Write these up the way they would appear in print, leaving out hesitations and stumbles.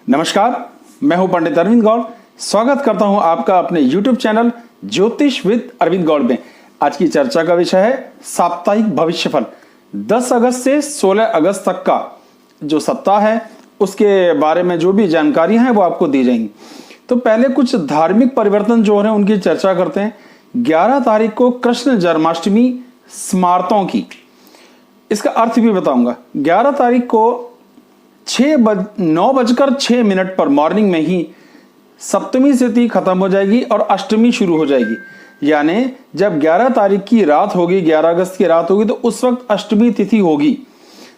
नमस्कार, मैं हूं पंडित अरविंद गौड़। स्वागत करता हूं आपका अपने YouTube चैनल ज्योतिष विद अरविंद गौड़ में। आज की चर्चा का विषय है साप्ताहिक भविष्यफल। 10 अगस्त से 16 अगस्त तक का जो सप्ताह है उसके बारे में जो भी जानकारियां हैं वो आपको दी जाएंगी। तो पहले कुछ धार्मिक परिवर्तन जो हो रहे हैं उनकी चर्चा करते हैं। 11 तारीख को कृष्ण जन्माष्टमी स्मारतों की, इसका अर्थ भी बताऊंगा। 11 तारीख को 9:06 पर मॉर्निंग में ही सप्तमी तिथि खत्म हो जाएगी और अष्टमी शुरू हो जाएगी। यानी जब 11 तारीख की रात होगी, 11 अगस्त की रात होगी, तो उस वक्त अष्टमी तिथि होगी।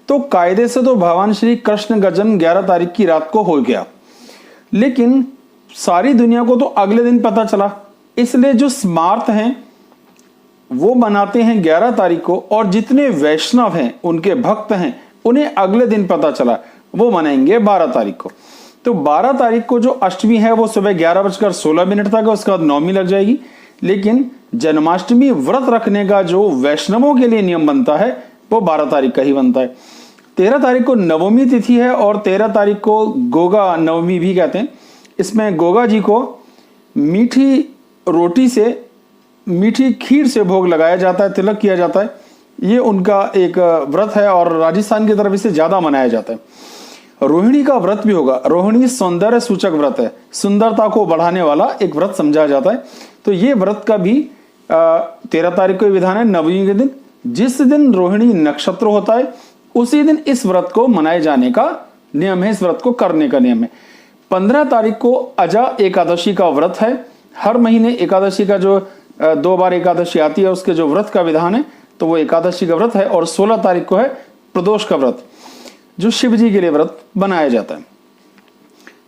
तो कायदे से तो भगवान श्री कृष्ण का जन्म 11 तारीख की रात को हो गया, लेकिन सारी दुनिया को तो अगले दिन पता चला। इसलिए जो स्मार्त हैं वो मनाते हैं 11 तारीख को, और जितने वैष्णव हैं, उनके भक्त हैं, उन्हें अगले दिन पता चला, वो मनाएंगे 12 तारीख को। तो 12 तारीख को जो अष्टमी है वो सुबह 11:16 तक है, उसके बाद नवमी लग जाएगी। लेकिन जन्माष्टमी व्रत रखने का जो वैष्णवों के लिए नियम बनता है वो 12 तारीख का ही बनता है। 13 तारीख को नवमी तिथि है और 13 तारीख को गोगा नवमी भी कहते हैं। इसमें गोगा जी को मीठी रोटी से, मीठी खीर से भोग लगाया जाता है, तिलक किया जाता है। ये उनका एक व्रत है और राजस्थान की तरफ इसे ज्यादा मनाया जाता है। रोहिणी का व्रत भी होगा। रोहिणी सौंदर्य सूचक व्रत है, सुंदरता को बढ़ाने वाला एक व्रत समझा जाता है। तो ये व्रत का भी 13 तारीख को विधान है, नवमी के दिन। जिस दिन रोहिणी नक्षत्र होता है उसी दिन इस व्रत को मनाए जाने का नियम है, इस व्रत को करने का नियम है। 15 तारीख को अजा एकादशी का व्रत है। हर महीने एकादशी का जो 2 बार एकादशी आती है उसके जो व्रत का विधान है तो वो एकादशी का व्रत है। और 16 तारीख को है प्रदोष का व्रत, जो शिव जी के लिए व्रत बनाया जाता है।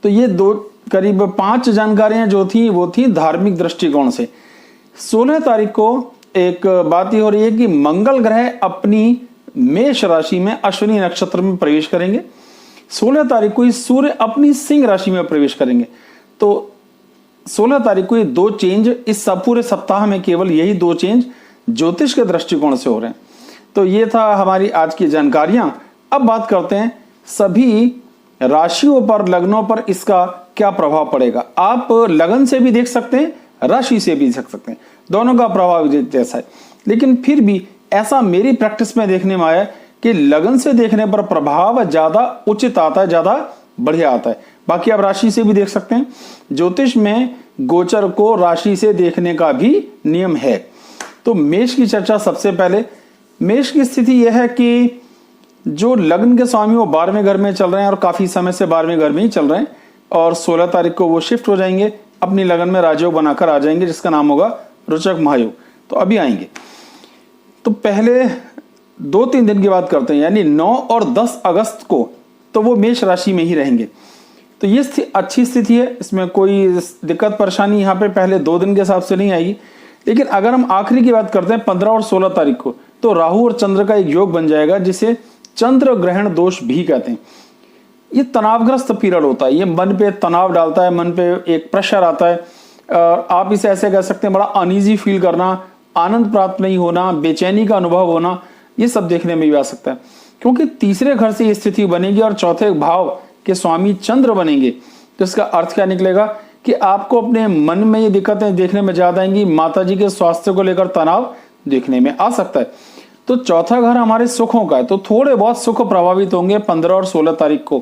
तो ये करीब 5 जानकारियां जो थी वो थी धार्मिक दृष्टिकोण से। 16 तारीख को एक बात ये हो रही है कि मंगल ग्रह अपनी मेष राशि में अश्विनी नक्षत्र में प्रवेश करेंगे। 16 तारीख को ही सूर्य अपनी सिंह राशि में प्रवेश करेंगे। तो 16 तारीख को ये 2 चेंज, इस पूरे सप्ताह में केवल यही 2 चेंज ज्योतिष के दृष्टिकोण से हो रहे हैं। तो ये था हमारी आज की जानकारियां। अब बात करते हैं सभी राशियों पर, लग्नों पर इसका क्या प्रभाव पड़ेगा। आप लगन से भी देख सकते हैं, राशि से भी देख सकते हैं, दोनों का प्रभाव जैसा है। लेकिन फिर भी ऐसा मेरी प्रैक्टिस में देखने में आया कि लगन से देखने पर प्रभाव ज्यादा उचित आता है, ज्यादा बढ़िया आता है। बाकी आप राशि से भी देख सकते हैं। ज्योतिष में गोचर को राशि से देखने का भी नियम है। तो मेष की चर्चा सबसे पहले। मेष की स्थिति यह है कि जो लग्न के स्वामी वो 12वें घर में चल रहे हैं और काफी समय से 12वें घर में ही चल रहे हैं, और 16 तारीख को वो शिफ्ट हो जाएंगे, अपनी लगन में राजयोग बनाकर आ जाएंगे, जिसका नाम होगा रोचक महायोग। तो अभी आएंगे। तो पहले 2-3 दिन की बात करते हैं, यानी 9 और 10 अगस्त को तो वो मेष राशि में ही रहेंगे। तो ये अच्छी स्थिति है, इसमें कोई दिक्कत परेशानी यहाँ पे पहले 2 दिन के हिसाब से नहीं आएगी। लेकिन अगर हम आखिरी की बात करते हैं 15 और 16 तारीख को, तो राहु और चंद्र का एक योग बन जाएगा, जिसे चंद्र ग्रहण दोष भी कहते हैं। ये तनावग्रस्त पीरियड होता है, ये मन पे तनाव डालता है, मन पे एक प्रेशर आता है। आप इसे ऐसे कह सकते हैं, बड़ा अनईजी फील करना, आनंद प्राप्त नहीं होना, बेचैनी का अनुभव होना, ये सब देखने में भी आ सकता है। क्योंकि तीसरे घर से ये स्थिति बनेगी और चौथे भाव के स्वामी चंद्र बनेंगे। तो इसका अर्थ क्या निकलेगा कि आपको अपने मन में ये दिक्कतें देखने में ज्यादा आएंगी। माताजी के स्वास्थ्य को लेकर तनाव देखने में आ सकता है। तो चौथा घर हमारे सुखों का है, तो थोड़े बहुत सुख प्रभावित होंगे 15 और 16 तारीख को।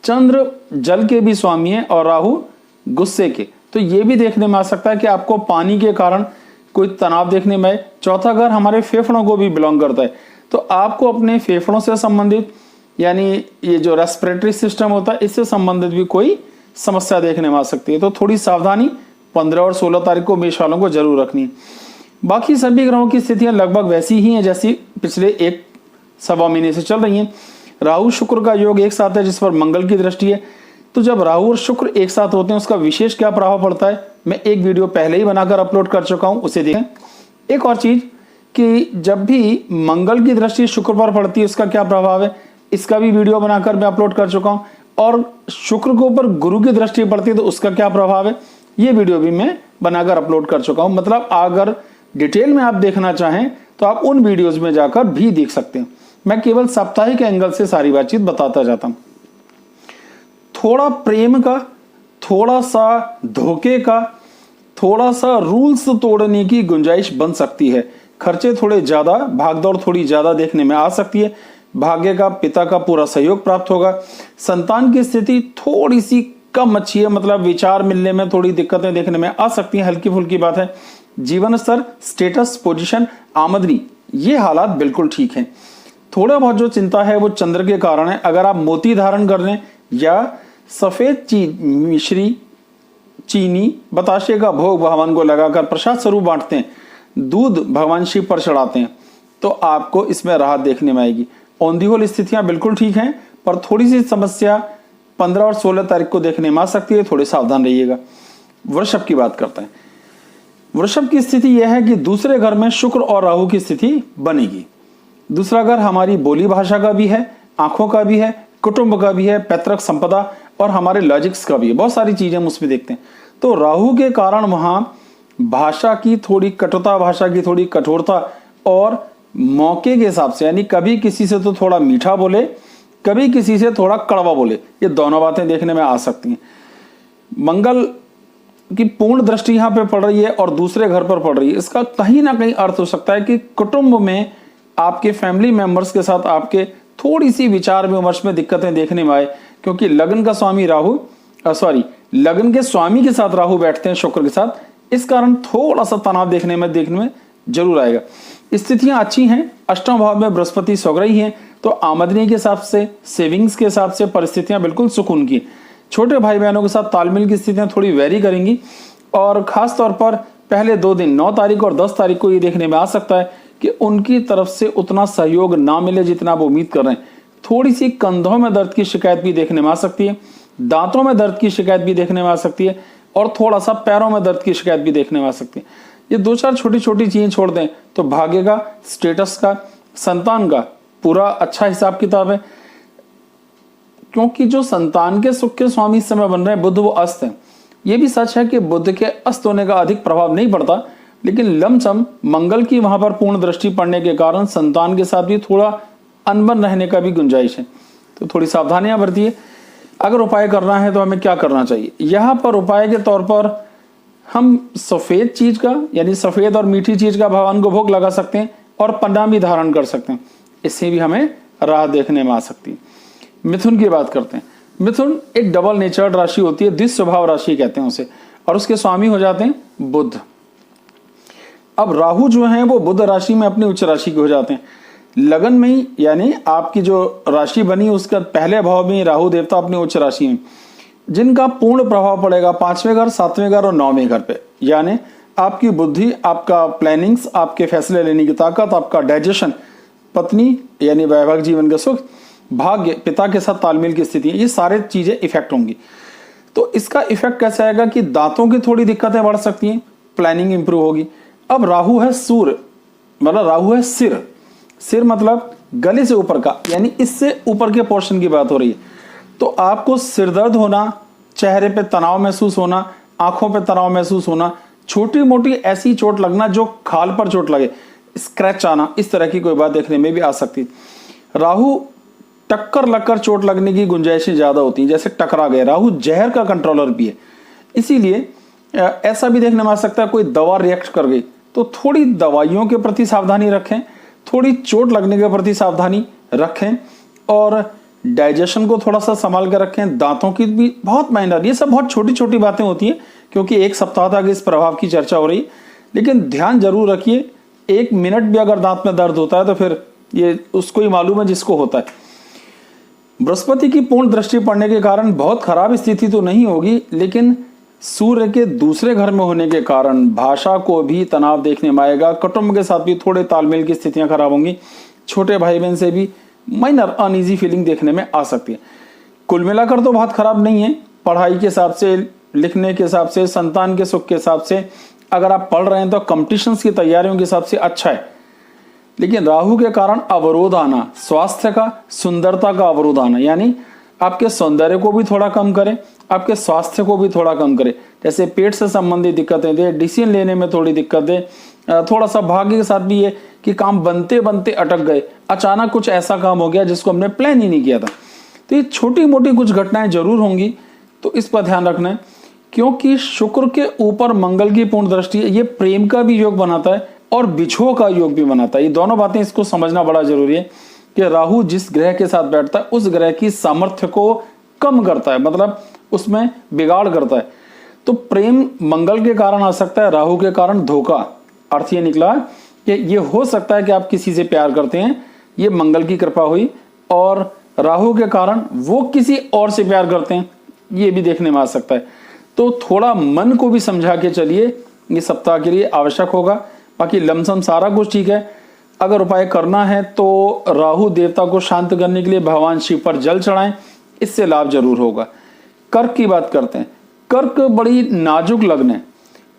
चंद्र जल के भी स्वामी है और राहु गुस्से के, तो ये भी देखने में आ सकता है कि आपको पानी के कारण कोई तनाव देखने में आए। चौथा घर हमारे फेफड़ों को भी बिलोंग करता है, तो आपको अपने फेफड़ों से संबंधित, यानी ये जो रेस्पिरेटरी सिस्टम होता है, इससे संबंधित भी कोई समस्या देखने में आ सकती है। तो थोड़ी सावधानी 15 और 16 तारीख को मेष वालों को जरूर रखनी है। बाकी सभी ग्रहों की स्थितियां लगभग वैसी ही हैं जैसी पिछले 1-1.25 महीने से चल रही हैं। राहु शुक्र का योग एक साथ है, जिस पर मंगल की दृष्टि है। तो जब राहु और शुक्र एक साथ होते हैं उसका विशेष क्या प्रभाव पड़ता है, मैं एक वीडियो पहले ही बनाकर अपलोड कर चुका हूं, उसे देखें। एक और चीज कि जब भी मंगल की दृष्टि शुक्र पर पड़ती है उसका क्या प्रभाव है, इसका भी वीडियो बनाकर मैं अपलोड कर चुका हूं। और शुक्र के ऊपर गुरु की दृष्टि पड़ती है तो उसका क्या प्रभाव है, ये वीडियो भी मैं बनाकर अपलोड कर चुका हूं। मतलब अगर डिटेल में आप देखना चाहें तो आप उन वीडियोस में जाकर भी देख सकते हैं। मैं केवल साप्ताहिक एंगल से सारी बातचीत बताता जाता हूं। थोड़ा प्रेम का, थोड़ा सा धोखे का, थोड़ा सा रूल्स तोड़ने की गुंजाइश बन सकती है। खर्चे थोड़े ज्यादा, भागदौड़ थोड़ी ज्यादा देखने में आ सकती है। भाग्य का, पिता का पूरा सहयोग प्राप्त होगा। संतान की स्थिति थोड़ी सी कम अच्छी है, मतलब विचार मिलने में थोड़ी दिक्कतें देखने में आ सकती हैं, हल्की फुल्की बात है। जीवन स्तर, स्टेटस, पोजीशन, आमदनी, ये हालात बिल्कुल ठीक हैं। थोड़ा बहुत जो चिंता है वो चंद्र के कारण है। अगर आप मोती धारण कर लें या सफेद मिश्री, चीनी, बताशे का भोग भगवान को लगाकर प्रसाद स्वरूप बांटते हैं, दूध भगवान शिव पर चढ़ाते हैं, तो आपको इसमें राहत देखने में आएगी। ऑन दी होल स्थितियां बिल्कुल ठीक हैं, पर थोड़ी सी समस्या 15 और 16 तारीख को देखने में आ सकती है, थोड़े सावधान रहिएगा। वृषभ की बात करते हैं। वृषभ की स्थिति यह है कि दूसरे घर में शुक्र और राहु की स्थिति बनेगी। दूसरा घर हमारी बोली भाषा का भी है, आंखों का भी है, कुटुंब का भी है, पैतृक संपदा और हमारे लॉजिक्स का भी है। बहुत सारी चीजें हम उसमें देखते हैं। तो राहु के कारण वहां भाषा की थोड़ी कटुता, भाषा की थोड़ी कठोरता और मौके के हिसाब से, यानी कभी किसी से तो थोड़ा मीठा बोले, कभी किसी से थोड़ा कड़वा बोले, ये दोनों बातें देखने में आ सकती हैं। मंगल की पूर्ण दृष्टि यहां पे पड़ रही है और दूसरे घर पर पड़ रही है। इसका कहीं ना कहीं अर्थ हो सकता है कि कुटुंब में आपके फैमिली मेंबर्स के साथ आपके थोड़ी सी विचार विमर्श में दिक्कतें देखने में आए, क्योंकि लग्न का स्वामी लग्न के स्वामी के साथ राहु बैठते हैं शुक्र के साथ, इस कारण थोड़ा सा तनाव देखने में जरूर आएगा। स्थितियां अच्छी हैं। अष्टम भाव में बृहस्पति स्वग्रही हैं, तो आमदनी के हिसाब से, सेविंग्स के हिसाब से परिस्थितियां बिल्कुल सुकून की। छोटे भाई बहनों के साथ तालमेल की स्थितियां थोड़ी वेरी करेंगी और खास तौर पर पहले 2 दिन 9 तारीख और 10 तारीख को ये देखने में आ सकता है कि उनकी तरफ से उतना सहयोग ना मिले जितना आप उम्मीद कर रहे हैं। थोड़ी सी कंधों में दर्द की शिकायत भी देखने में आ सकती है, दांतों में दर्द की शिकायत भी देखने में आ सकती है और थोड़ा सा पैरों में दर्द की शिकायत भी देखने में आ सकती है। ये 2-4 छोटी छोटी चीजें छोड़ दें तो भाग्य का, स्टेटस का, संतान का पूरा अच्छा हिसाब किताब है। क्योंकि जो संतान के सुख के स्वामी इस समय बन रहे हैं बुध, वो अस्त है। ये भी सच है कि बुध के अस्त होने का अधिक प्रभाव नहीं पड़ता, लेकिन लमसम मंगल की वहां पर पूर्ण दृष्टि पड़ने के कारण संतान के साथ भी थोड़ा अनबन रहने का भी गुंजाइश है, तो थोड़ी सावधानियां बरतिए। अगर उपाय करना है तो हमें क्या करना चाहिए? यहां पर उपाय के तौर पर हम सफेद चीज का, यानी सफेद और मीठी चीज का भगवान को भोग लगा सकते हैं और पन्ना भी धारण कर सकते हैं, इससे भी हमें राहत देखने में आ सकती है। मिथुन की बात करते हैं। मिथुन एक डबल नेचर्ड राशि होती है, द्विज स्वभाव राशि कहते हैं उसे, और उसके स्वामी हो जाते हैं बुध। अब राहु जो है वो बुध राशि में अपनी उच्च राशि के हो जाते हैं। लगन में ही, यानी आपकी जो राशि बनी उसका पहले भाव में राहु देवता अपनी उच्च राशि में, जिनका पूर्ण प्रभाव पड़ेगा 5वें घर, 7वें घर और 9वें घर पे। यानी आपकी बुद्धि, आपका प्लानिंग्स, आपके फैसले लेने की ताकत, आपका डाइजेशन, पत्नी यानी वैवाहिक जीवन का सुख, भाग्य, पिता के साथ तालमेल की स्थिति, ये सारे चीजें इफेक्ट होंगी। तो इसका इफेक्ट कैसे आएगा कि दांतों की थोड़ी दिक्कतें बढ़ सकती हैं, प्लानिंग इंप्रूव होगी। अब राहु है सूर्य, मतलब राहु है सिर मतलब गले से ऊपर का, यानी इससे ऊपर के पोर्शन की बात हो रही है। तो आपको सिर दर्द होना, चेहरे पे तनाव महसूस होना, आंखों पे तनाव महसूस होना, छोटी मोटी ऐसी चोट लगना जो खाल पर चोट लगे, स्क्रैच आना, इस तरह की कोई बात देखने में भी आ सकती है। राहु टक्कर लगकर चोट लगने की गुंजाइशें ज्यादा होती हैं, जैसे टकरा गए। राहु जहर का कंट्रोलर भी है, इसीलिए ऐसा भी देखने में आ सकता है कोई दवा रिएक्ट कर गई, तो थोड़ी दवाइयों के प्रति सावधानी रखें, थोड़ी चोट लगने के प्रति सावधानी रखें और डाइजेशन को थोड़ा सा संभाल कर रखें। दांतों की भी बहुत माइनर, ये सब बहुत छोटी छोटी बातें होती हैं, क्योंकि 1 सप्ताह तक इस प्रभाव की चर्चा हो रही है। लेकिन ध्यान जरूर रखिए, 1 मिनट भी अगर दांत में दर्द होता है तो फिर ये उसको ही मालूम है जिसको होता है। बृहस्पति की पूर्ण दृष्टि पड़ने के कारण बहुत खराब स्थिति तो नहीं होगी, लेकिन सूर्य के दूसरे घर में होने के कारण भाषा को भी तनाव देखने में आएगा। कुटुंब के साथ भी थोड़े तालमेल की स्थितियां खराब होंगी। छोटे भाई बहन से भी माइनर अनईजी फीलिंग देखने में आ सकती है। कुल मिलाकर तो बहुत खराब नहीं है। पढ़ाई के हिसाब से, लिखने के हिसाब से, संतान के सुख के हिसाब से, अगर आप पढ़ रहे हैं तो कॉम्पिटिशन्स की तैयारियों के हिसाब से अच्छा है। लेकिन राहु के कारण अवरोध आना, स्वास्थ्य का, सुंदरता का अवरोध आना, यानी आपके सौंदर्य को भी थोड़ा कम करे, आपके स्वास्थ्य को भी थोड़ा कम करे। जैसे पेट से संबंधित दिक्कतें दे, डिसीजन लेने में थोड़ी दिक्कत दे, थोड़ा सा भाग्य के साथ भी ये कि काम बनते बनते अटक गए, अचानक कुछ ऐसा काम हो गया जिसको हमने प्लान ही नहीं किया था। तो ये छोटी मोटी कुछ घटनाएं जरूर होंगी, तो इस पर ध्यान रखना है। क्योंकि शुक्र के ऊपर मंगल की पूर्ण दृष्टि है, ये प्रेम का भी योग बनाता है और बिछुओं का योग भी बनाता है। ये दोनों बातें इसको समझना बड़ा जरूरी है कि राहु जिस ग्रह के साथ बैठता है उस ग्रह की सामर्थ्य को कम करता है, मतलब उसमें बिगाड़ करता है। तो प्रेम मंगल के कारण आ सकता है, राहु के कारण धोखा। अर्थ ये निकला कि ये हो सकता है कि आप किसी से प्यार करते हैं, ये मंगल की कृपा हुई, और राहु के कारण वो किसी और से प्यार करते हैं, ये भी देखने में आ सकता है। तो थोड़ा मन को भी समझा के चलिए, ये सप्ताह के लिए आवश्यक होगा। बाकी लमसम सारा कुछ ठीक है। अगर उपाय करना है तो राहु देवता को शांत करने के लिए भगवान शिव पर जल चढ़ाएं, इससे लाभ जरूर होगा। कर्क की बात करते हैं। कर्क बड़ी नाजुक लग्न है,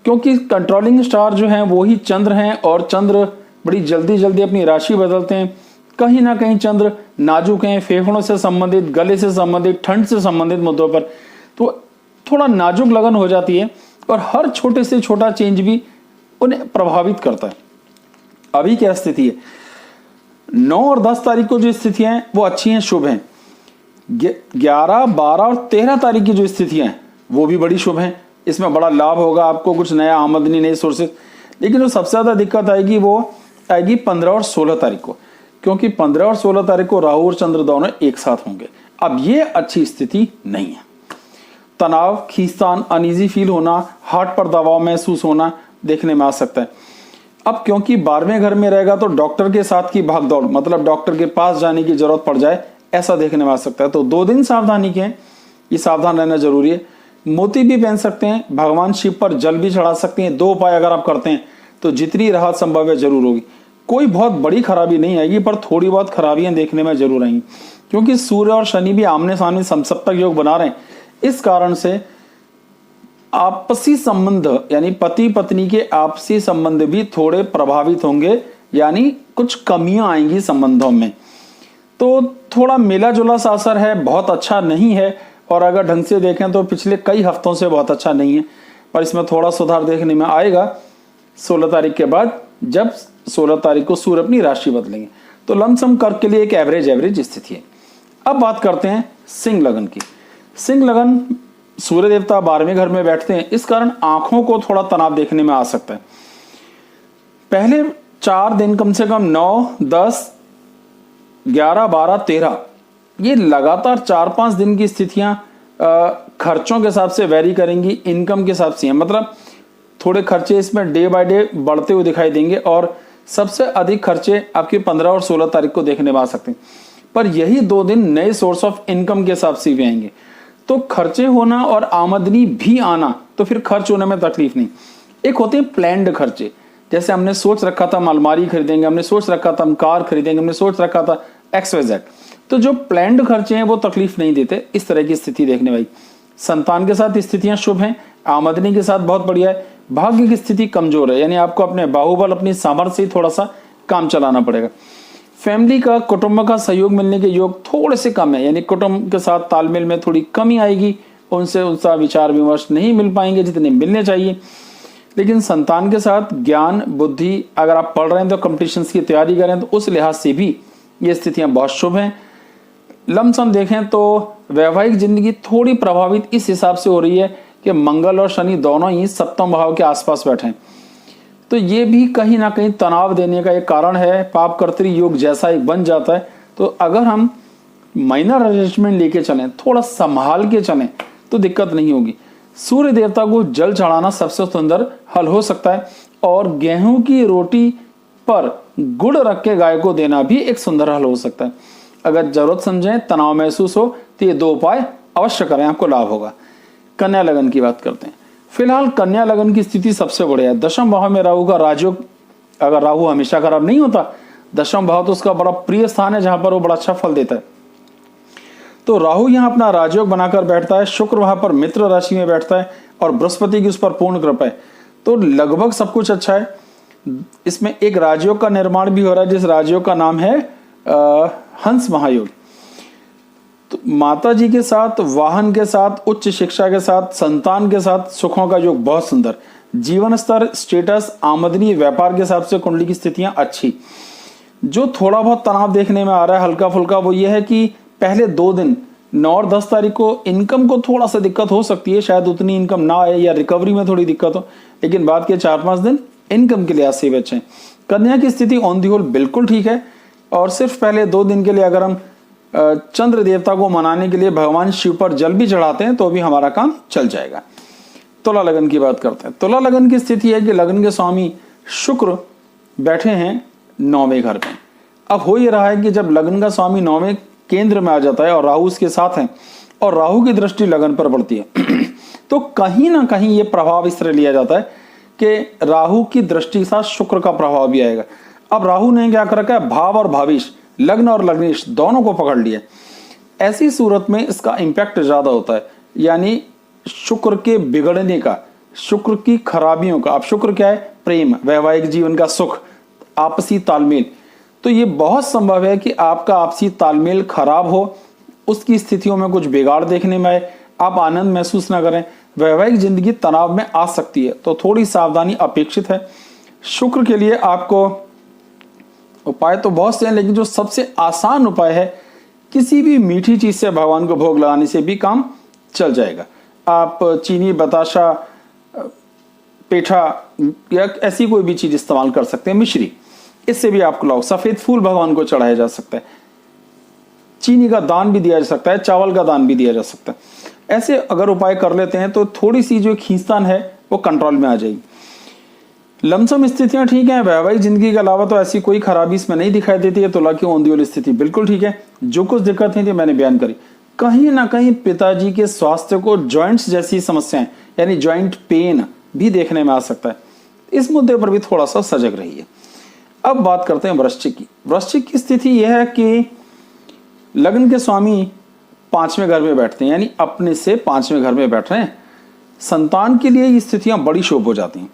क्योंकि कंट्रोलिंग स्टार जो है वो ही चंद्र हैं, और चंद्र बड़ी जल्दी जल्दी अपनी राशि बदलते हैं। कहीं ना कहीं चंद्र नाजुक हैं, फेफड़ों से संबंधित, गले से संबंधित, ठंड से संबंधित मुद्दों पर, तो थोड़ा नाजुक लगन हो जाती है, और हर छोटे से छोटा चेंज भी उन्हें प्रभावित करता है। अभी क्या स्थिति है? 9 और 10 तारीख को जो स्थितियां हैं वो अच्छी हैं, शुभ हैं। 11, 12 और 13 तारीख की जो स्थितियां हैं वो भी बड़ी शुभ हैं। इसमें बड़ा लाभ होगा आपको, कुछ नया आमदनी, नए सोर्सेज। लेकिन जो सबसे ज्यादा दिक्कत आएगी वो आएगी 15 और 16 तारीख को, क्योंकि 15 और 16 तारीख को राहु और चंद्र दोनों एक साथ होंगे। अब ये अच्छी स्थिति नहीं है। तनाव, खींचतान, अनईजी फील होना, हार्ट पर दबाव महसूस होना देखने में आ सकता है। अब क्योंकि 12वें घर में रहेगा तो डॉक्टर के साथ की भागदौड़, मतलब डॉक्टर के पास जाने की जरूरत पड़ जाए, ऐसा देखने में आ सकता है। तो 2 दिन सावधानी के हैं, ये सावधान रहना जरूरी है। मोती भी पहन सकते हैं, भगवान शिव पर जल भी चढ़ा सकते हैं। 2 उपाय अगर आप करते हैं तो जितनी राहत संभव है जरूर होगी। कोई बहुत बड़ी खराबी नहीं आएगी, पर थोड़ी बहुत खराबियां देखने में जरूर आएंगी, क्योंकि सूर्य और शनि भी आमने सामने समसप्तक योग बना रहे हैं। इस कारण से आपसी संबंध, यानी पति पत्नी के आपसी संबंध भी थोड़े प्रभावित होंगे, यानी कुछ कमियां आएंगी संबंधों में। तो थोड़ा मिला जुला सा असर है, बहुत अच्छा नहीं है। और अगर ढंग से देखें तो पिछले कई हफ्तों से बहुत अच्छा नहीं है, पर इसमें थोड़ा सुधार देखने में आएगा 16 तारीख के बाद, जब 16 तारीख को सूर्य अपनी राशि बदलेंगे। तो लमसम कर्क के लिए एक एवरेज स्थिति है। अब बात करते हैं सिंह लगन की। सिंह लगन, सूर्य देवता 12वें घर में बैठते हैं, इस कारण आंखों को थोड़ा तनाव देखने में आ सकता है। पहले 4 दिन कम से कम 9, 10, 11, 12, 13, ये लगातार 4-5 दिन की स्थितियां खर्चों के हिसाब से वेरी करेंगी, इनकम के हिसाब से हैं। मतलब थोड़े खर्चे इसमें डे बाय डे बढ़ते हुए दिखाई देंगे, और सबसे अधिक खर्चे आपके 15 और 16 तारीख को देखने में आ सकते हैं। पर यही 2 दिन नए सोर्स ऑफ इनकम के हिसाब से भी आएंगे। तो खर्चे होना और आमदनी भी आना, तो फिर खर्च होने में तकलीफ नहीं। एक होते हैं प्लान्ड खर्चे, जैसे हमने सोच रखा था हम अलमारी खरीदेंगे, हमने सोच रखा था हम कार खरीदेंगे, हमने सोच रखा था XYZ। तो जो प्लान्ड खर्चे हैं वो तकलीफ नहीं देते, इस तरह की स्थिति देखने भाई। संतान के साथ स्थितियां शुभ हैं, आमदनी के साथ बहुत बढ़िया है। भाग्य की स्थिति कमजोर है, यानी आपको अपने बाहुबल, अपनी सामर्थ्य से थोड़ा सा काम चलाना पड़ेगा। फैमिली का, कुटुंब का सहयोग मिलने के योग थोड़े से कम है, यानी कुटुंब के साथ तालमेल में थोड़ी कमी आएगी, उनसे उसका विचार विमर्श नहीं मिल पाएंगे जितने मिलने चाहिए। लेकिन संतान के साथ ज्ञान, बुद्धि, अगर आप पढ़ रहे हैं तो कॉम्पिटिशन्स की तैयारी करें तो उस लिहाज से भी ये स्थितियां बहुत शुभ हैं। लमसम देखें तो वैवाहिक जिंदगी थोड़ी प्रभावित इस हिसाब से हो रही है कि मंगल और शनि दोनों ही 7वें भाव के आसपास बैठे हैं, तो ये भी कहीं ना कहीं तनाव देने का एक कारण है। पाप कर्तृ योग जैसा एक बन जाता है। तो अगर हम माइनर एडजस्टमेंट लेके चलें, थोड़ा संभाल के चलें, तो दिक्कत नहीं होगी। सूर्य देवता को जल चढ़ाना सबसे सुंदर हल हो सकता है, और गेहूं की रोटी पर गुड़ रख के गाय को देना भी एक सुंदर हल हो सकता है। अगर जरूरत समझें, तनाव महसूस हो, तो ये 2 उपाय अवश्य करें, आपको लाभ होगा। कन्या लगन की बात करते हैं। फिलहाल कन्या लगन की स्थिति सबसे बढ़िया है। 10वें भाव में राहु का राजयोग, अगर राहु हमेशा खराब नहीं होता, 10वां भाव तो उसका बड़ा प्रिय स्थान है, जहां पर वो बड़ा अच्छा फल देता है। तो राहु यहां अपना राजयोग बनाकर बैठता है, शुक्र वहां पर मित्र राशि में बैठता है, और बृहस्पति की उस पर पूर्ण कृपा है। तो लगभग सब कुछ अच्छा है। इसमें एक राजयोग का निर्माण भी हो रहा है, जिस राजयोग का नाम है हंस महायोग। तो माता जी के साथ, वाहन के साथ, उच्च शिक्षा के साथ, संतान के साथ सुखों का योग बहुत सुंदर। जीवन स्तर, स्टेटस, आमदनी, व्यापार के हिसाब से कुंडली की स्थितियां अच्छी। जो थोड़ा बहुत तनाव देखने में आ रहा है हल्का फुल्का, वो ये है कि पहले 2 दिन 9 और 10 तारीख को इनकम को थोड़ा सा दिक्कत हो सकती है, शायद उतनी इनकम ना आए या रिकवरी में थोड़ी दिक्कत हो, लेकिन बाद के 4-5 दिन इनकम के लिहाज से भी अच्छे हैं। कन्या की स्थिति ऑन दी होल बिल्कुल ठीक है, और सिर्फ पहले 2 दिन के लिए अगर हम चंद्र देवता को मनाने के लिए भगवान शिव पर जल भी चढ़ाते हैं तो भी हमारा काम चल जाएगा। तुला लगन की बात करते हैं। तुला लगन की स्थिति है कि लगन के स्वामी शुक्र बैठे हैं 9वें घर में। अब हो ये रहा है कि जब लगन का स्वामी 9वें केंद्र में आ जाता है और राहु उसके साथ है और राहु की दृष्टि लगन पर पड़ती है तो कहीं ना कहीं ये प्रभाव इस तरह लिया जाता है कि राहु की दृष्टि के साथ शुक्र का प्रभाव भी आएगा। अब राहु ने क्या कर रखा है, भाव और भाविश, लग्न और लग्नेश दोनों को पकड़ लिया। ऐसी सूरत में इसका इंपैक्ट ज्यादा होता है, यानी शुक्र के बिगड़ने का, शुक्र की खराबियों का। अब शुक्र क्या है, प्रेम, वैवाहिक जीवन का सुख, आपसी तालमेल। तो ये बहुत संभव है कि आपका आपसी तालमेल खराब हो, उसकी स्थितियों में कुछ बिगाड़ देखने में आए, आप आनंद महसूस ना करें, वैवाहिक जिंदगी तनाव में आ सकती है, तो थोड़ी सावधानी अपेक्षित है। शुक्र के लिए आपको उपाय तो बहुत से हैं, लेकिन जो सबसे आसान उपाय है, किसी भी मीठी चीज से भगवान को भोग लगाने से भी काम चल जाएगा। आप चीनी, बताशा, पेठा या ऐसी कोई भी चीज इस्तेमाल कर सकते हैं, मिश्री, इससे भी आपको लाभ। सफेद फूल भगवान को चढ़ाया जा सकता है, चीनी का दान भी दिया जा सकता है, चावल का दान भी दिया जा सकता है। ऐसे अगर उपाय कर लेते हैं तो थोड़ी सी जो खींचतान है वो कंट्रोल में आ जाएगी। लमसम स्थितियां ठीक है, वैवाहिक जिंदगी के अलावा तो ऐसी कोई खराबी इसमें नहीं दिखाई देती है। तुला की ऑन दी होल स्थिति बिल्कुल ठीक है। जो कुछ दिक्कत नहीं थी मैंने बयान करी। कहीं ना कहीं पिताजी के स्वास्थ्य को जॉइंट्स जैसी समस्याएं यानी जॉइंट पेन भी देखने में आ सकता है। इस मुद्दे पर भी थोड़ा सा सजग रहिए। अब बात करते हैं वृश्चिक की। वृश्चिक की स्थिति यह है कि लग्न के स्वामी 5वें घर में बैठते हैं, यानी अपने से 5वें घर में बैठ रहे हैं। संतान के लिए ये स्थितियां बड़ी शुभ हो जाती हैं।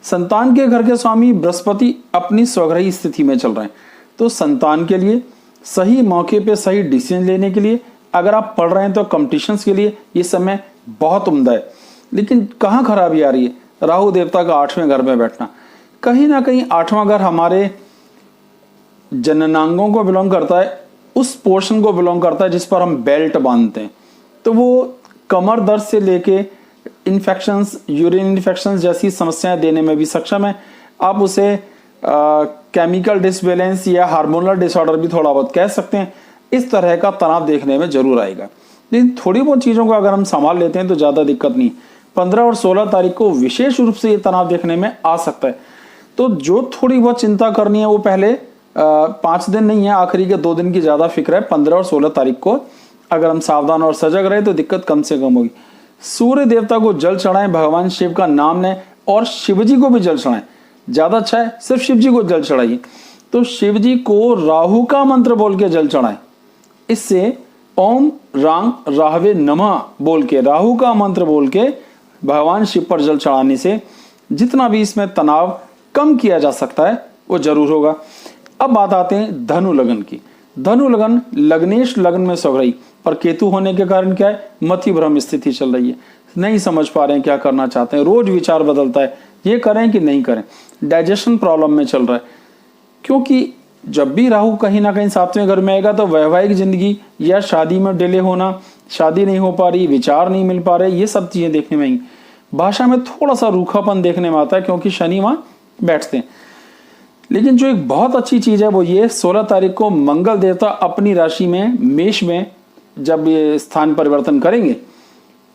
संतान के घर के स्वामी बृहस्पति अपनी स्वग्रही स्थिति में चल रहे हैं, तो संतान के लिए सही मौके पे सही डिसीजन लेने के लिए, अगर आप पढ़ रहे हैं तो कॉम्पिटिशन्स के लिए ये समय बहुत उम्दा है। लेकिन कहाँ खराबी आ रही है, राहु देवता का 8वें घर में बैठना। कहीं ना कहीं 8वां घर हमारे जननांगों को बिलोंग करता है, उस पोर्शन को बिलोंग करता है जिस पर हम बेल्ट बांधते हैं। तो वो कमर दर्द से लेके इन्फेक्शंस, यूरिन इन्फेक्शंस जैसी समस्याएं देने में भी सक्षम है। आप उसे केमिकल डिसबैलेंस या हार्मोनल डिसऑर्डर भी थोड़ा बहुत कह सकते हैं। इस तरह का तनाव देखने में जरूर आएगा, लेकिन थोड़ी बहुत चीज़ों को अगर हम संभाल लेते हैं तो ज़्यादा दिक्कत नहीं। 15 और 16 तारीख को विशेष रूप से ये तनाव देखने में आ सकता है। तो जो थोड़ी बहुत चिंता करनी है वो पहले 5 दिन नहीं है, आखिरी के 2 दिन की ज़्यादा फिक्र है। 15 और 16 तारीख को अगर हम सावधान और सजग रहे तो दिक्कत कम से कम होगी। सूर्य देवता को जल चढ़ाएं, भगवान शिव का नाम लें और शिव जी को भी जल चढ़ाएं, ज़्यादा अच्छा है। सिर्फ शिव जी को जल चढ़ाइए, तो शिव जी को राहु का मंत्र बोल के जल चढ़ाएं। इससे ओम रांग राहवे नमः बोल के, राहु का मंत्र बोल के भगवान शिव पर जल चढ़ाने से जितना भी इसमें तनाव कम किया जा सकता है वो जरूर होगा। अब बात आते हैं धनु लगन की। धनु लगन लग्नेश लगन में स्वग्रही, पर केतु होने के कारण क्या है, मति भ्रम स्थिति चल रही है, नहीं समझ पा रहे हैं क्या करना चाहते हैं, रोज विचार बदलता है, ये करें कि नहीं करें। डाइजेशन प्रॉब्लम में चल रहा है, क्योंकि जब भी राहु कहीं ना कहीं 7वें घर में आएगा तो वैवाहिक जिंदगी या शादी में डिले होना, शादी नहीं हो पा रही, विचार नहीं मिल पा रहे, ये सब चीजें देखने में आएंगी। भाषा में थोड़ा सा रूखापन देखने में आता है क्योंकि शनि वहां बैठते हैं। लेकिन जो एक बहुत अच्छी चीज है वो ये 16 तारीख को मंगल देवता अपनी राशि में मेष में जब ये स्थान परिवर्तन करेंगे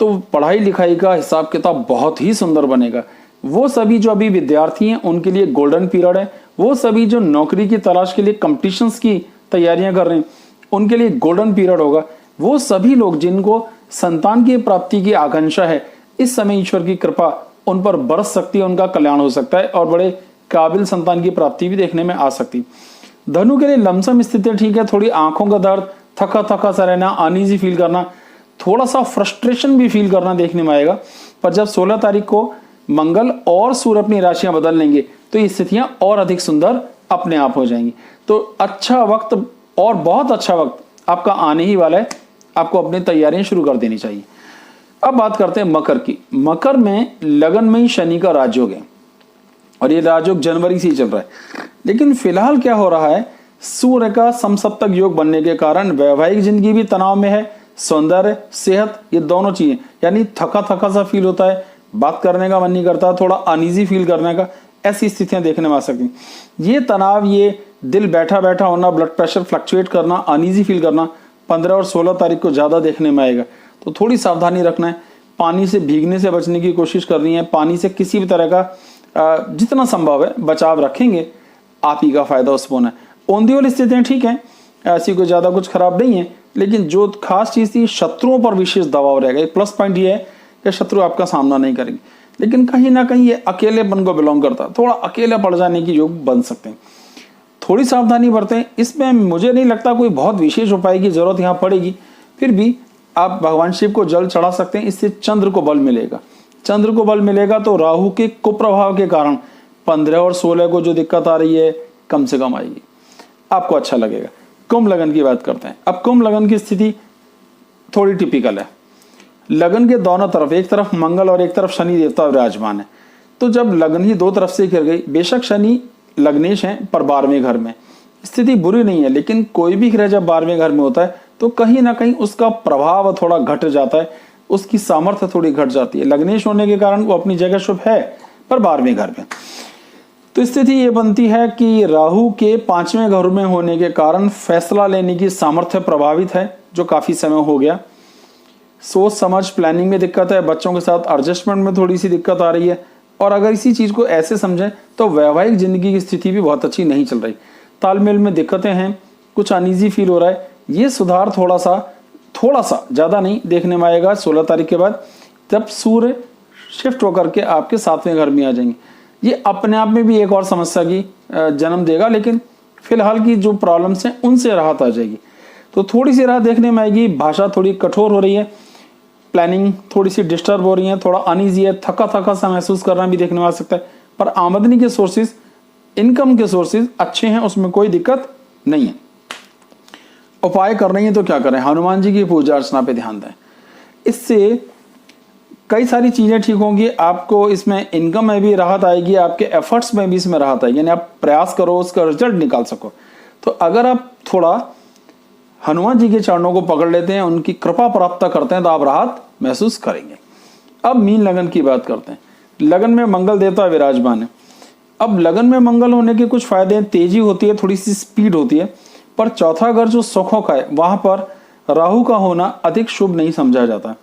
तो पढ़ाई लिखाई का हिसाब किताब बहुत ही सुंदर बनेगा। वो सभी जो अभी विद्यार्थी हैं उनके लिए गोल्डन पीरियड है। वो सभी जो नौकरी की तलाश के लिए कॉम्पिटिशन्स की तैयारियां कर रहे हैं उनके लिए गोल्डन पीरियड होगा। वो सभी लोग जिनको संतान की प्राप्ति की आकांक्षा है, इस समय ईश्वर की कृपा उन पर बरस सकती है, उनका कल्याण हो सकता है और बड़े काबिल संतान की प्राप्ति भी देखने में आ सकती है। धनु के लिए लमसम स्थिति ठीक है, थोड़ी आंखों का दर्द, थका थका सा रहना, अनईजी फील करना, थोड़ा सा फ्रस्ट्रेशन भी फील करना देखने में आएगा। पर जब 16 तारीख को मंगल और सूर्य अपनी राशियां बदल लेंगे तो ये स्थितियां और अधिक सुंदर अपने आप हो जाएंगी। तो अच्छा वक्त और बहुत अच्छा वक्त आपका आने ही वाला है, आपको अपनी तैयारियां शुरू कर देनी चाहिए। अब बात करते हैं मकर की। मकर में लगन में ही शनि का राजयोग है और ये राजयोग जनवरी से ही चल रहा है। लेकिन फिलहाल क्या हो रहा है, सूर्य का समसप्तक योग बनने के कारण वैवाहिक जिंदगी भी तनाव में है, सौंदर्य, सेहत, ये दोनों चीजें, यानी थका थका सा फील होता है, बात करने का मन नहीं करता, थोड़ा अनईजी फील करने का, ऐसी स्थितियां देखने में आ सकती हैं। ये तनाव, ये दिल बैठा बैठा होना, ब्लड प्रेशर फ्लक्चुएट करना, अनईजी फील करना 15 और 16 तारीख को ज्यादा देखने में आएगा। तो थोड़ी सावधानी रखना है, पानी से भीगने से बचने की कोशिश करनी है, पानी से किसी भी तरह का जितना संभव है बचाव रखेंगे, आप ही का फायदा उसमें होना है। ओंधी वाली स्थितियां ठीक है, ऐसी कोई ज्यादा कुछ खराब नहीं है, लेकिन जो खास चीज थी, शत्रुओं पर विशेष दबाव रहेगा। एक प्लस पॉइंट ये है कि शत्रु आपका सामना नहीं करेंगे, लेकिन कहीं ना कहीं ये अकेलेपन को बिलोंग करता है, थोड़ा अकेले पड़ जाने की योग बन सकते हैं। थोड़ी सावधानी बरतें, इसमें मुझे नहीं लगता कोई बहुत विशेष उपाय की जरूरत यहाँ पड़ेगी। फिर भी आप भगवान शिव को जल चढ़ा सकते हैं, इससे चंद्र को बल मिलेगा। चंद्र को बल मिलेगा तो राहु के कुप्रभाव के कारण 15 और 16 को जो दिक्कत आ रही है कम से कम आएगी, आपको अच्छा लगेगा। कुंभ लगन की बात करते हैं। अब कुंभ लगन की स्थिति थोड़ी टिपिकल है। लगन के दोनों तरफ, एक तरफ मंगल और एक तरफ शनि देवता विराजमान है। तो जब लगन ही दो तरफ से गिर गई, बेशक शनि लग्नेश हैं पर 12वें घर में, स्थिति बुरी नहीं है, लेकिन कोई भी ग्रह जब 12वें घर में होता है तो कहीं ना कहीं उसका प्रभाव थोड़ा घट जाता है, उसकी सामर्थ्य थोड़ी घट जाती है। लग्नेश होने के कारण वो अपनी जगह शुभ है पर 12वें घर में। तो स्थिति ये बनती है कि राहु के 5वें घर में होने के कारण फैसला लेने की सामर्थ्य प्रभावित है, जो काफी समय हो गया। सोच समझ प्लानिंग में दिक्कत है, बच्चों के साथ एडजस्टमेंट में थोड़ी सी दिक्कत आ रही है। और अगर इसी चीज को ऐसे समझें तो वैवाहिक जिंदगी की स्थिति भी बहुत अच्छी नहीं चल रही, तालमेल में दिक्कतें हैं, कुछ अनईजी फील हो रहा है। ये सुधार थोड़ा सा ज्यादा नहीं देखने में आएगा 16 तारीख के बाद, जब सूर्य शिफ्ट होकर के आपके 7वें घर में आ जाएंगे। ये अपने आप में भी एक और समस्या की जन्म देगा, लेकिन फिलहाल की जो प्रॉब्लम्स हैं उनसे राहत आ जाएगी। तो थोड़ी सी राहत देखने में आएगी। भाषा थोड़ी कठोर हो रही है, प्लानिंग थोड़ी सी डिस्टर्ब हो रही है, थोड़ा अनईजी है, थका थका सा महसूस करना भी देखने में आ सकता है। पर आमदनी के सोर्सेज, इनकम के सोर्सेज अच्छे हैं, उसमें कोई दिक्कत नहीं है। उपाय करने ही तो क्या करें, हनुमान जी की पूजा अर्चना पे ध्यान दें, इससे कई सारी चीजें ठीक होंगी। आपको इसमें इनकम में भी राहत आएगी, आपके एफर्ट्स में भी इसमें राहत आएगी, यानी आप प्रयास करो उसका रिजल्ट निकाल सको। तो अगर आप थोड़ा हनुमान जी के चरणों को पकड़ लेते हैं, उनकी कृपा प्राप्त करते हैं, तो आप राहत महसूस करेंगे। अब मीन लगन की बात करते हैं। लगन में मंगल देवता विराजमान है। अब लगन में मंगल होने के कुछ फायदे हैं, तेजी होती है, थोड़ी सी स्पीड होती है, पर चौथा घर जो सुखों का है वहां पर राहु का होना अधिक शुभ नहीं समझा जाता।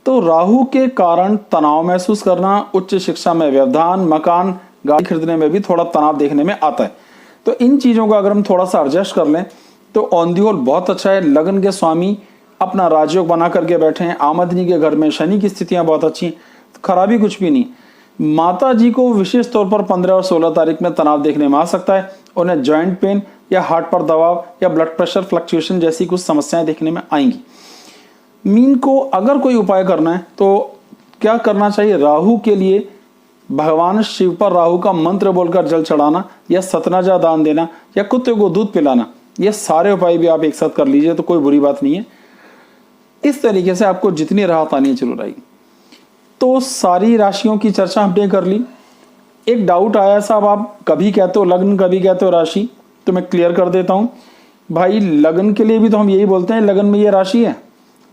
तो राहु के कारण तनाव महसूस करना, उच्च शिक्षा में व्यवधान, मकान गाड़ी खरीदने में भी थोड़ा तनाव देखने में आता है। तो इन चीजों का अगर हम थोड़ा सा एडजस्ट कर लें तो ऑन दी होल बहुत अच्छा है। लगन के स्वामी अपना राजयोग बना करके बैठे हैं, आमदनी के घर में शनि की स्थितियां बहुत अच्छी, खराबी कुछ भी नहीं। माता जी को विशेष तौर पर 15 और 16 तारीख में तनाव देखने में आ सकता है। उन्हें जॉइंट पेन या हार्ट पर दबाव या ब्लड प्रेशर फ्लक्चुएशन जैसी कुछ समस्याएं देखने में आएंगी। मीन को अगर कोई उपाय करना है तो क्या करना चाहिए, राहु के लिए भगवान शिव पर राहु का मंत्र बोलकर जल चढ़ाना, या सतनाजा दान देना, या कुत्ते को दूध पिलाना, ये सारे उपाय भी आप एक साथ कर लीजिए तो कोई बुरी बात नहीं है। इस तरीके से आपको जितनी राहत आनी जरूर आएगी। तो सारी राशियों की चर्चा हमने कर ली। एक डाउट आया साहब, आप कभी कहते हो लग्न कभी कहते हो राशि, तो मैं क्लियर कर देता हूं भाई। लगन के लिए भी तो हम यही बोलते हैं लगन में ये राशि है,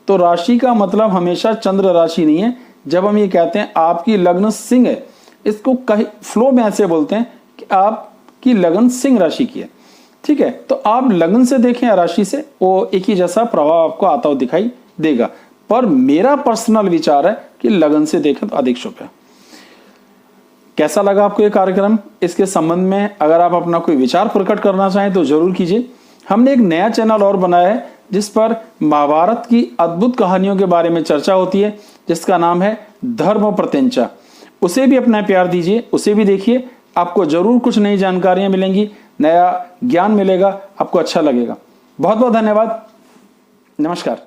तो राशि का मतलब हमेशा चंद्र राशि नहीं है। जब हम ये कहते हैं आपकी लग्न सिंह है, इसको कहीं फ्लो में ऐसे बोलते हैं कि आपकी लगन सिंह राशि की है, ठीक है। तो आप लगन से देखें या राशि से, वो एक ही जैसा प्रभाव आपको आता हुआ दिखाई देगा। पर मेरा पर्सनल विचार है कि लगन से देखें तो अधिक शुभ है। कैसा लगा आपको ये कार्यक्रम? इसके संबंध में अगर आप अपना कोई विचार प्रकट करना चाहें तो जरूर कीजिए। हमने एक नया चैनल और बनाया है जिस पर महाभारत की अद्भुत कहानियों के बारे में चर्चा होती है, जिसका नाम है धर्म प्रत्यंचा। उसे भी अपना प्यार दीजिए, उसे भी देखिए, आपको जरूर कुछ नई जानकारियां मिलेंगी, नया ज्ञान मिलेगा, आपको अच्छा लगेगा। बहुत बहुत धन्यवाद, नमस्कार।